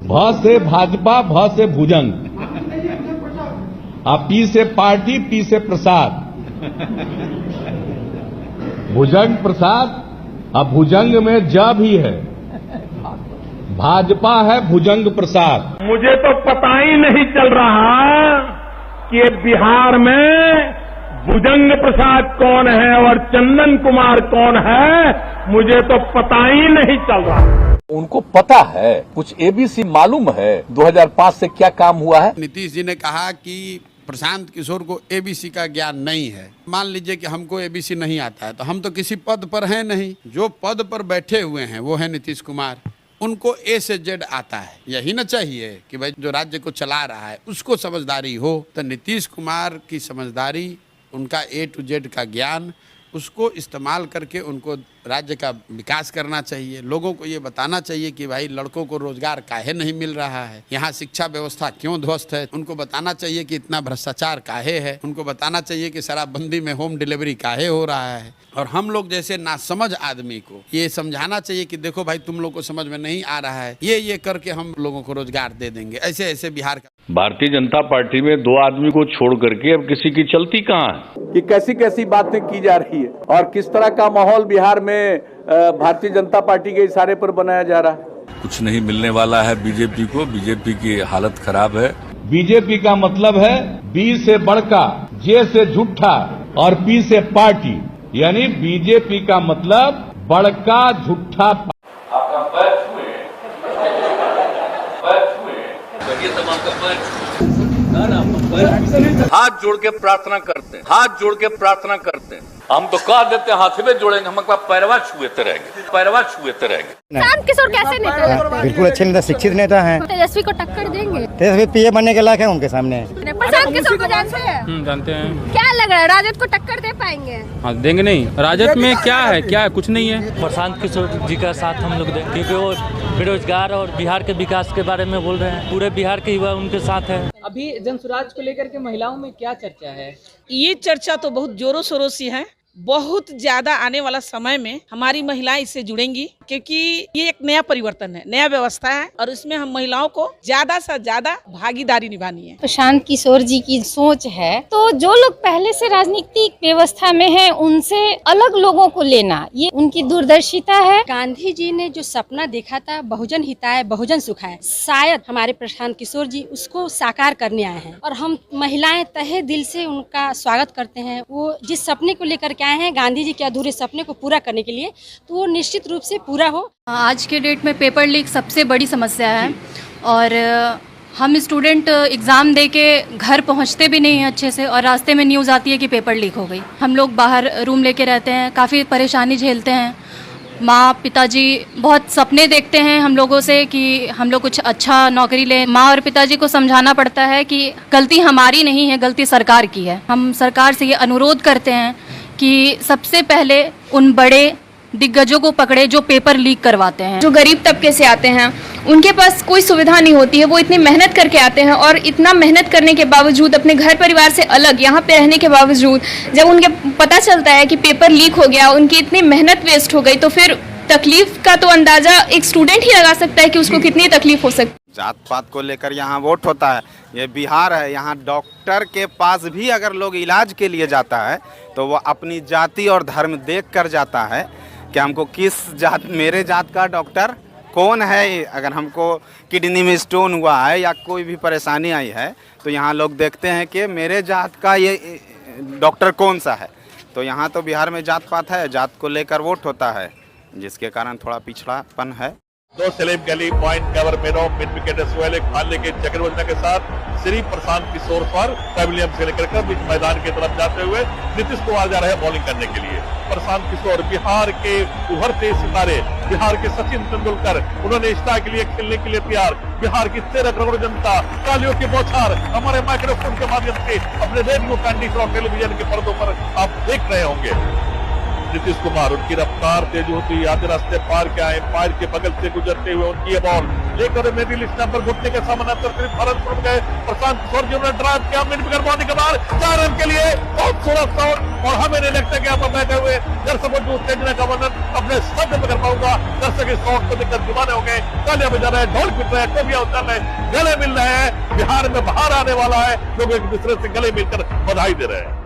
भ से भाजपा, भ से भुजंग, पी से पार्टी, पी से प्रसाद, भुजंग प्रसाद। अब भुजंग में ज भी है, भाजपा है भुजंग प्रसाद। मुझे तो पता ही नहीं चल रहा कि बिहार में भुजंग प्रसाद कौन है और चंदन कुमार कौन है, मुझे तो पता ही नहीं चल रहा। उनको पता है, कुछ एबीसी मालूम है 2005 से क्या काम हुआ है। नीतीश जी ने कहा कि प्रशांत किशोर को एबीसी का ज्ञान नहीं है। मान लीजिए कि हमको एबीसी नहीं आता है, तो हम तो किसी पद पर हैं नहीं। जो पद पर बैठे हुए हैं वो है नीतीश कुमार, उनको ए से जेड आता है। यही ना चाहिए कि भाई जो राज्य को चला रहा है उसको समझदारी हो। तो नीतीश कुमार की समझदारी, उनका ए टू जेड का ज्ञान, उसको इस्तेमाल करके उनको राज्य का विकास करना चाहिए। लोगों को ये बताना चाहिए कि भाई लड़कों को रोजगार काहे नहीं मिल रहा है, यहाँ शिक्षा व्यवस्था क्यों ध्वस्त है। उनको बताना चाहिए कि इतना भ्रष्टाचार काहे है। उनको बताना चाहिए कि शराबबंदी में होम डिलीवरी काहे हो रहा है। और हम लोग जैसे नासमझ आदमी को ये समझाना चाहिए कि देखो भाई तुम लोग को समझ में नहीं आ रहा है, ये करके हम लोगों को रोजगार दे देंगे। ऐसे ऐसे बिहार का भारतीय जनता पार्टी में 2 आदमी को छोड़ करके अब किसी की चलती कहाँ है कि कैसी कैसी बातें की जा रही है और किस तरह का माहौल बिहार में भारतीय जनता पार्टी के इशारे पर बनाया जा रहा है। कुछ नहीं मिलने वाला है बीजेपी को, बीजेपी की हालत खराब है। बीजेपी का मतलब है बी से बड़का, जे से झूठा और पी से पार्टी, यानी बीजेपी का मतलब बड़का झूठा। आपका पैर छुए, पैर छुए, हाथ जोड़ के प्रार्थना करते हैं, हाथ जोड़ के प्रार्थना करते हैं। हम तो कह देते हैं हाथ में जोड़ेंगे, हम पैरवा छुएते रहेंगे, पैरवा छुएते रहेंगे। प्रशांत किशोर कैसे नेता है? बिल्कुल अच्छे नेता, शिक्षित नेता हैं। तेजस्वी को टक्कर देंगे? तेजस्वी पीए बनने के लायक है उनके सामने। प्रशांत किशोर को जानते हैं? जानते हैं। क्या लग रहा है, राजद को टक्कर दे पाएंगे? हाँ देंगे नहीं। राजद में क्या है, क्या कुछ नहीं है। प्रशांत किशोर जी का साथ हम लोग दें, क्योंकि वो बेरोजगार और बिहार के विकास के बारे में बोल रहे हैं। पूरे बिहार के युवा उनके साथ है। अभी जनसुराज को लेकर के महिलाओं में क्या चर्चा है? ये चर्चा तो बहुत जोरों शोरों से है। बहुत ज्यादा आने वाला समय में हमारी महिलाएं इससे जुड़ेंगी, क्योंकि ये एक नया परिवर्तन है, नया व्यवस्था है और इसमें हम महिलाओं को ज्यादा से ज्यादा भागीदारी निभानी है। प्रशांत किशोर जी की सोच है तो जो लोग पहले से राजनीतिक व्यवस्था में हैं उनसे अलग लोगों को लेना, ये उनकी दूरदर्शिता है। गांधी जी ने जो सपना देखा था बहुजन हिताय बहुजन सुखाय, शायद हमारे प्रशांत किशोर जी उसको साकार करने आए हैं और हम महिलाएं तहे दिल से उनका स्वागत करते हैं। वो जिस सपने को लेकर के आए हैं गांधी जी के अधूरे सपने को पूरा करने के लिए, तो वो निश्चित रूप से पूरा हो। आज के डेट में पेपर लीक सबसे बड़ी समस्या है और हम स्टूडेंट एग्ज़ाम दे के घर पहुंचते भी नहीं हैं अच्छे से और रास्ते में न्यूज़ आती है कि पेपर लीक हो गई। हम लोग बाहर रूम लेके रहते हैं, काफ़ी परेशानी झेलते हैं। माँ पिताजी बहुत सपने देखते हैं हम लोगों से कि हम लोग कुछ अच्छा नौकरी लें। माँ और पिताजी को समझाना पड़ता है कि गलती हमारी नहीं है, गलती सरकार की है। हम सरकार से ये अनुरोध करते हैं कि सबसे पहले उन बड़े दिग्गजों को पकड़े जो पेपर लीक करवाते हैं। जो गरीब तबके से आते हैं उनके पास कोई सुविधा नहीं होती है, वो इतनी मेहनत करके आते हैं और इतना मेहनत करने के बावजूद अपने घर परिवार से अलग यहाँ पे रहने के बावजूद जब उनके पता चलता है कि पेपर लीक हो गया, उनकी इतनी मेहनत वेस्ट हो गई, तो फिर तकलीफ का तो अंदाजा एक स्टूडेंट ही लगा सकता है कि उसको कितनी तकलीफ हो सकती है। जात पात को लेकर यहाँ वोट होता है, ये बिहार है। यहाँ डॉक्टर के पास भी अगर लोग इलाज के लिए जाता है तो वो अपनी जाति और धर्म देख कर जाता है कि हमको किस जात, मेरे जात का डॉक्टर कौन है। अगर हमको किडनी में स्टोन हुआ है या कोई भी परेशानी आई है तो यहाँ लोग देखते हैं कि मेरे जात का ये डॉक्टर कौन सा है। तो यहाँ तो बिहार में जात पात है, जात को लेकर वोट होता है, जिसके कारण थोड़ा पिछड़ापन है। 2 सलीम गली पॉइंट कवर मेनो मिड विकेट सुहेल खाने के चक्रवर्ती के साथ श्री प्रशांत किशोर पर पैविलियन से लेकर बीच मैदान की तरफ जाते हुए नीतीश कुमार जा रहे हैं बॉलिंग करने के लिए। प्रशांत किशोर बिहार के उभरते सितारे, बिहार के सचिन तेंदुलकर, उन्होंने इस्टा के लिए खेलने के लिए तैयार। बिहार की 13 करोड़ जनता तालियों की बौछार हमारे माइक्रोफोन के माध्यम से अपने रेडियो कैंडीज और टेलीविजन के पर्दों पर आप देख रहे होंगे। नीतीश कुमार, उनकी रफ्तार तेज होती आधे रास्ते पार के आए, पार के बगल से गुजरते हुए उनकी बॉल लेकर मेरी लिस्ट नंबर घुटने के समानांतर करीब भरतपुर गए प्रशांत किशोर जी ने ड्राइव किया मिड विकेट पाने के बाद 4 रन के लिए बहुत खूबसूरत शॉट और हमें नहीं लगता कि यहाँ पर बैठे हुए दर्शकों को उत्तेजना का वर्णन अपने शब्द में कर पाऊंगा। दर्शक इस शॉट को देखकर दीवाने हो गए, तालियां बजा रहे हैं, ढोल पीट रहे हैं, टोपियां उतार रहे हैं, गले मिल रहे हैं। बिहार में बाहर आने वाला है, लोग एक दूसरे से गले मिलकर बधाई दे रहे हैं।